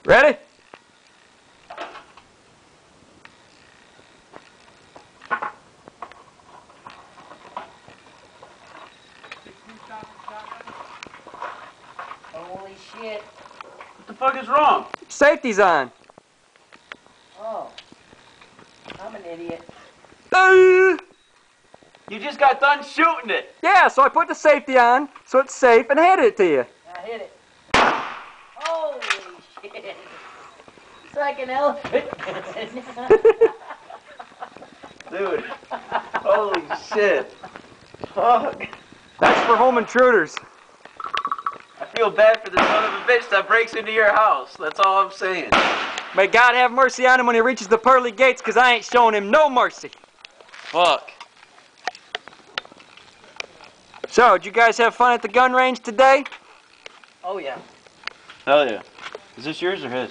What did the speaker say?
Ready? Holy shit. What the fuck is wrong? Safety's on. Oh. I'm an idiot. You just got done shooting it. Yeah, so I put the safety on, so it's safe, and handed it to you. I hit it. Holy shit. It's like an elephant. Dude. Holy shit. Fuck. That's for home intruders. I feel bad for the son of a bitch that breaks into your house. That's all I'm saying. May God have mercy on him when he reaches the pearly gates, because I ain't showing him no mercy. Fuck. So, did you guys have fun at the gun range today? Oh, yeah. Hell yeah. Is this yours or his?